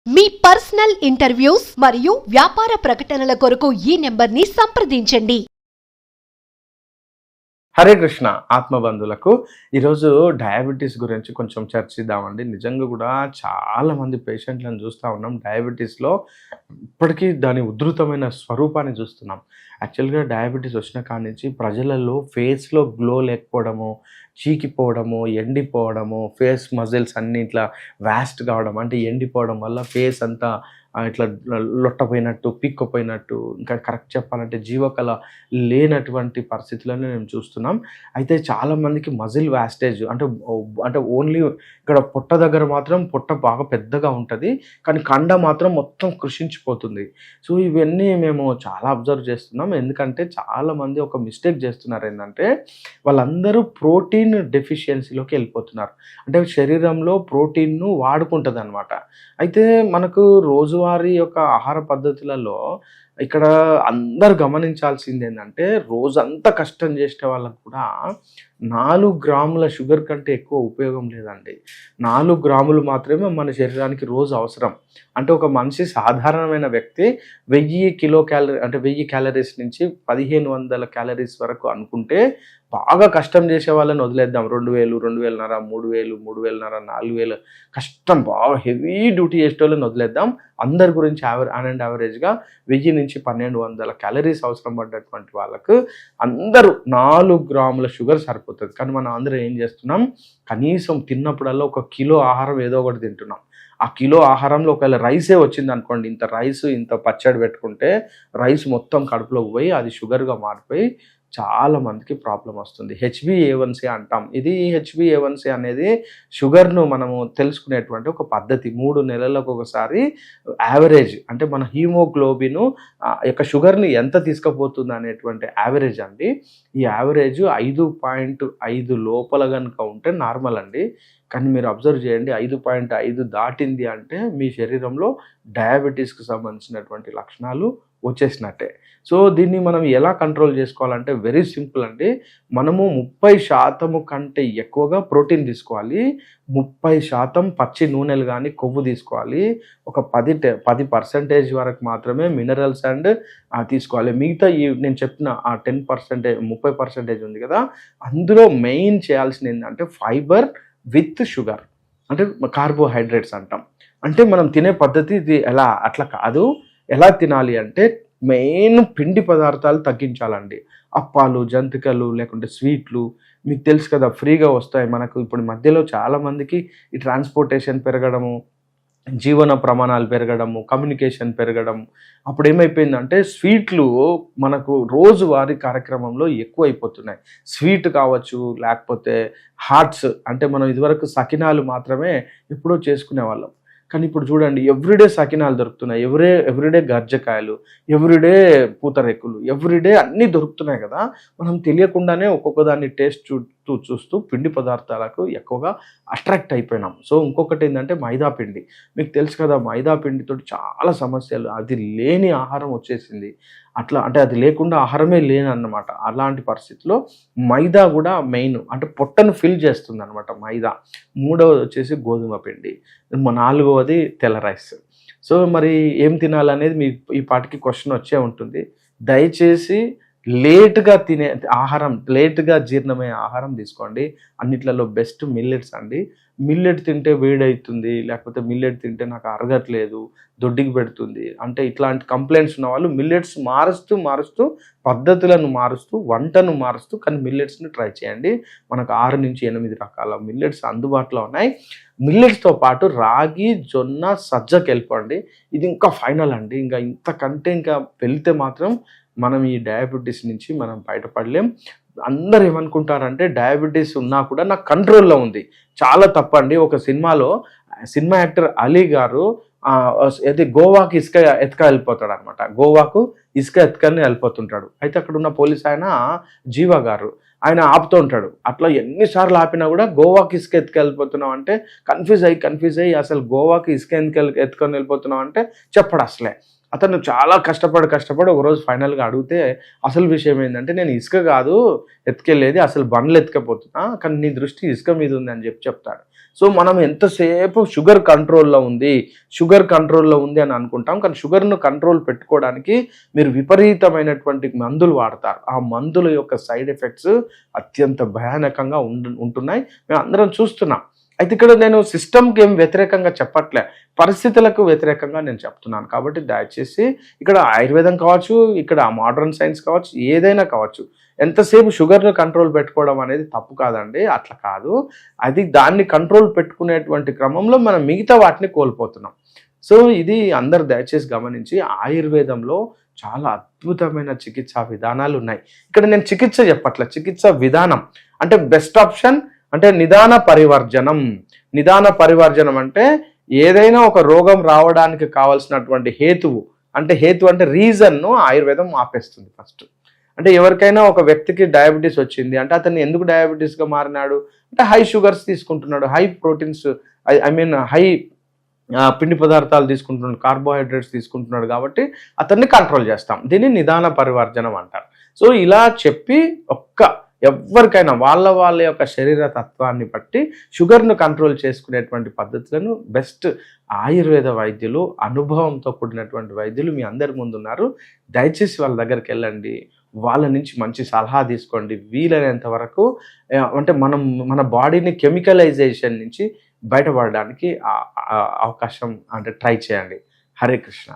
మీ personal interviews మరియు వ్యాపార ప్రకటనల కొరకు ఈ నెంబర్ని సంప్రదించండి. హరే కృష్ణ ఆత్మబంధులకు ఈరోజు డయాబెటీస్ గురించి కొంచెం చర్చిద్దామండి. నిజంగా కూడా చాలామంది పేషెంట్లను చూస్తూ ఉన్నాం. డయాబెటీస్లో ఇప్పటికీ దాని ఉధృతమైన స్వరూపాన్ని చూస్తున్నాం. యాక్చువల్గా డయాబెటీస్ వచ్చిన కాడి నుంచి ప్రజలలో ఫేస్లో గ్లో లేకపోవడము, చీకిపోవడము, ఎండిపోవడము, ఫేస్ మజిల్స్ అన్నీ ఇట్లా వ్యాస్ట్ కావడం, అంటే ఎండిపోవడం వల్ల ఫేస్ అంతా ఇట్లా లొట్టపోయినట్టు, పిక్కుపోయినట్టు, ఇంకా కరెక్ట్ చెప్పాలంటే జీవకళ లేనటువంటి పరిస్థితులను మేము చూస్తున్నాం. అయితే చాలామందికి మజిల్ వ్యాస్టేజ్ అంటే ఓన్లీ ఇక్కడ పొట్ట దగ్గర మాత్రం పొట్ట బాగా పెద్దగా ఉంటుంది, కానీ కండ మాత్రం మొత్తం కృషించిపోతుంది. సో ఇవన్నీ మేము చాలా అబ్జర్వ్ చేస్తున్నాం. ఎందుకంటే చాలామంది ఒక మిస్టేక్ చేస్తున్నారు. ఏంటంటే వాళ్ళందరూ ప్రోటీన్ డెఫిషియన్సీలోకి వెళ్ళిపోతున్నారు. అంటే శరీరంలో ప్రోటీన్ను వాడుకుంటుంది అనమాట. అయితే మనకు రోజువారీ యొక్క ఆహార పద్ధతులలో ఇక్కడ అందరు గమనించాల్సింది ఏంటంటే, రోజంతా కష్టం చేసే వాళ్ళకు కూడా 4 గ్రాముల షుగర్ కంటే ఎక్కువ ఉపయోగం లేదండి. 4 గ్రాములు మాత్రమే మన శరీరానికి రోజు అవసరం. అంటే ఒక మనిషి సాధారణమైన వ్యక్తి 1000 క్యాలరీస్ నుంచి 1500 క్యాలరీస్ వరకు అనుకుంటే, బాగా కష్టం చేసే వాళ్ళని వదిలేద్దాం. 2000, 2500, 3000, 3500, 4000 కష్టం బాగా హెవీ డ్యూటీ చేసేటోళ్ళని వదిలేద్దాం. అందరి గురించి యావరేజ్గా 1000 నుంచి 1200 క్యాలరీస్ అవసరం పడ్డటువంటి వాళ్ళకు అందరూ 4 గ్రాముల షుగర్ సరిపోతుంది. కానీ మనం అందరూ ఏం చేస్తున్నాం, కనీసం తిన్నప్పుడల్లా 1 కిలో ఆహారం ఏదో ఒకటి తింటున్నాం. ఆ కిలో ఆహారంలో ఒకవేళ రైసే వచ్చింది అనుకోండి, ఇంత రైస్ ఇంత పచ్చడి పెట్టుకుంటే రైస్ మొత్తం కడుపులోకి పోయి అది షుగర్గా మారిపోయి చాలా మందికి ప్రాబ్లం వస్తుంది. HbA1c అంటాం. ఇది HbA1c అనేది షుగర్ను మనము తెలుసుకునేటువంటి ఒక పద్ధతి. 3 నెలలకు ఒకసారి యావరేజ్, అంటే మన హీమోగ్లోబిన్ యొక్క షుగర్ని ఎంత తీసుకుపోతుంది అనేటువంటి యావరేజ్ అండి. ఈ యావరేజ్ 5.5 లోపల కనుక ఉంటే నార్మల్ అండి. కానీ మీరు అబ్జర్వ్ చేయండి, 5.5 దాటింది అంటే మీ శరీరంలో డయాబెటీస్కి సంబంధించినటువంటి లక్షణాలు వచ్చేసినట్టే. సో దీన్ని మనం ఎలా కంట్రోల్ చేసుకోవాలంటే వెరీ సింపుల్ అండి. మనము 30% కంటే ఎక్కువగా ప్రోటీన్ తీసుకోవాలి, 30% పచ్చి నూనెలు కానీ కొవ్వు తీసుకోవాలి, ఒక 10% వరకు మాత్రమే మినరల్స్ అండ్ తీసుకోవాలి. మిగతా నేను చెప్పిన ఆ 10%, 30% ఉంది కదా, అందులో మెయిన్ చేయాల్సింది ఏంటంటే ఫైబర్ విత్ షుగర్, అంటే కార్బోహైడ్రేట్స్ అంటాం. అంటే మనం తినే పద్ధతి ఇది అట్లా కాదు. ఎలా తినాలి అంటే మెయిన్ పిండి పదార్థాలు తగ్గించాలండి. అప్పాలు, జంతికలు, లేకుంటే స్వీట్లు మీకు తెలుసు కదా, ఫ్రీగా వస్తాయి మనకు. ఇప్పుడు మధ్యలో చాలామందికి ఈ ట్రాన్స్పోర్టేషన్ పెరగడము, జీవన ప్రమాణాలు పెరగడము, కమ్యూనికేషన్ పెరగడం, అప్పుడు ఏమైపోయిందంటే స్వీట్లు మనకు రోజువారీ కార్యక్రమంలో ఎక్కువ అయిపోతున్నాయి. స్వీట్ కావచ్చు, లేకపోతే హాట్స్, అంటే మనం ఇదివరకు సకినాలు మాత్రమే ఎప్పుడో చేసుకునే వాళ్ళం. కానీ ఇప్పుడు చూడండి, ఎవ్రీడే సకినాలు దొరుకుతున్నాయి, ఎవ్రీడే గర్జకాయలు, ఎవ్రీడే పూతరేకులు, ఎవ్రీడే అన్నీ దొరుకుతున్నాయి కదా. మనం తెలియకుండానే ఒక్కొక్క దాన్ని టేస్ట్ చూస్తూ పిండి పదార్థాలకు ఎక్కువగా అట్రాక్ట్ అయిపోయినాం. సో ఇంకొకటి ఏంటంటే మైదా పిండి. మీకు తెలుసు కదా, మైదా పిండితో చాలా సమస్యలు. అది లేని ఆహారం వచ్చేసింది. అట్లా అంటే అది లేకుండా ఆహారమే లేనన్నమాట. అలాంటి పరిస్థితిలో మైదా కూడా మెయిన్, అంటే పొట్టను ఫిల్ చేస్తుంది అనమాట మైదా. 3వది వచ్చేసి గోధుమ పిండి, 4వది తెల్ల రైస్. సో మరి ఏం తినాలనేది మీ ఈ పాటికి క్వశ్చన్ వచ్చే ఉంటుంది. దయచేసి లేట్గా తినే ఆహారం, లేట్గా జీర్ణమయ్యే ఆహారం తీసుకోండి. అన్నిట్లలో బెస్ట్ మిల్లెట్స్ అండి. మిల్లెట్ తింటే వేడవుతుంది, లేకపోతే మిల్లెట్ తింటే నాకు అరగట్లేదు, దొడ్డికి పెడుతుంది అంటే ఇట్లాంటి కంప్లైంట్స్ ఉన్న వాళ్ళు మిల్లెట్స్ మారుస్తూ పద్ధతులను మారుస్తూ, వంటను మారుస్తూ, కానీ మిల్లెట్స్ని ట్రై చేయండి. మనకు 6 నుంచి 8 రకాల మిల్లెట్స్ అందుబాటులో ఉన్నాయి. మిల్లెట్స్తో పాటు రాగి, జొన్న, సజ్జకి వెళ్ళిపోండి. ఇది ఇంకా ఫైనల్ అండి. ఇంకా ఇంతకంటే ఇంకా వెళ్తే మాత్రం మనం ఈ డయాబెటీస్ నుంచి మనం బయటపడలేం. అందరు ఏమనుకుంటారంటే డయాబెటీస్ ఉన్నా కూడా నాకు కంట్రోల్లో ఉంది. చాలా తప్పండి. ఒక సినిమా యాక్టర్ అలీ గారు అయితే గోవాకి ఇసుక వెళ్ళిపోతాడు అనమాట. గోవాకు ఇసుక ఎత్తుకని వెళ్ళిపోతుంటాడు. అయితే అక్కడ ఉన్న పోలీస్ ఆయన జీవా గారు, ఆయన ఆపుతూ ఉంటాడు. అట్లా ఎన్నిసార్లు ఆపినా కూడా గోవాకి ఇసుక వెళ్ళిపోతున్నావు అంటే కన్ఫ్యూజ్ అయ్యి అసలు గోవాకి ఇసుక ఎత్తుకొని వెళ్ళిపోతున్నావు అంటే చెప్పడు అసలే. అతను చాలా కష్టపడి ఒకరోజు ఫైనల్గా అడిగితే అసలు విషయం ఏంటంటే, నేను ఇసుక కాదు ఎత్తుకెళ్ళేది, అసలు బండ్లు ఎత్తుకపోతున్నా, కానీ నీ దృష్టి ఇసుక మీద ఉంది అని చెప్తాడు. సో మనం ఎంతసేపు షుగర్ కంట్రోల్లో ఉంది అని అనుకుంటాం, కానీ షుగర్ను కంట్రోల్ పెట్టుకోవడానికి మీరు విపరీతమైనటువంటి మందులు వాడతారు. ఆ మందుల యొక్క సైడ్ ఎఫెక్ట్స్ అత్యంత భయానకంగా ఉంటున్నాయి, మేము అందరం చూస్తున్నాం. అయితే ఇక్కడ నేను సిస్టమ్కి ఏం వ్యతిరేకంగా చెప్పట్లే, పరిస్థితులకు వ్యతిరేకంగా నేను చెప్తున్నాను. కాబట్టి దయచేసి ఇక్కడ ఆయుర్వేదం కావచ్చు, ఇక్కడ మోడర్న్ సైన్స్ కావచ్చు, ఏదైనా కావచ్చు, ఎంతసేపు షుగర్ను కంట్రోల్ పెట్టుకోవడం అనేది తప్పు కాదండి, అట్లా కాదు. అది దాన్ని కంట్రోల్ పెట్టుకునేటువంటి క్రమంలో మనం మిగతా వాటిని కోల్పోతున్నాం. సో ఇది అందరు దయచేసి గమనించి, ఆయుర్వేదంలో చాలా అద్భుతమైన చికిత్సా విధానాలు ఉన్నాయి. ఇక్కడ నేను చికిత్స చెప్పట్లే, చికిత్స విధానం అంటే బెస్ట్ ఆప్షన్ అంటే నిదాన పరివర్జనం అంటే ఏదైనా ఒక రోగం రావడానికి కావాల్సినటువంటి హేతువు అంటే రీజన్ను ఆయుర్వేదం ఆపేస్తుంది ఫస్ట్. అంటే ఎవరికైనా ఒక వ్యక్తికి డయాబెటీస్ వచ్చింది అంటే అతన్ని ఎందుకు డయాబెటీస్గా మారినాడు అంటే హై షుగర్స్ తీసుకుంటున్నాడు, హై ప్రోటీన్స్ హై పిండి పదార్థాలు తీసుకుంటున్నాడు, కార్బోహైడ్రేట్స్ తీసుకుంటున్నాడు, కాబట్టి అతన్ని కంట్రోల్ చేస్తాం. దీన్ని నిదాన పరివర్జనం అంటారు. సో ఇలా చెప్పి ఎవరికైనా వాళ్ళ యొక్క శరీర తత్వాన్ని బట్టి షుగర్ను కంట్రోల్ చేసుకునేటువంటి పద్ధతులను బెస్ట్ ఆయుర్వేద వైద్యులు, అనుభవంతో కూడినటువంటి వైద్యులు మీ అందరి ముందు ఉన్నారు. దయచేసి వాళ్ళ దగ్గరికి వెళ్ళండి, వాళ్ళ నుంచి మంచి సలహా తీసుకోండి. వీలైనంత వరకు అంటే మన బాడీని కెమికలైజేషన్ నుంచి బయటపడడానికి అవకాశం అంటే ట్రై చేయండి. హరే కృష్ణ.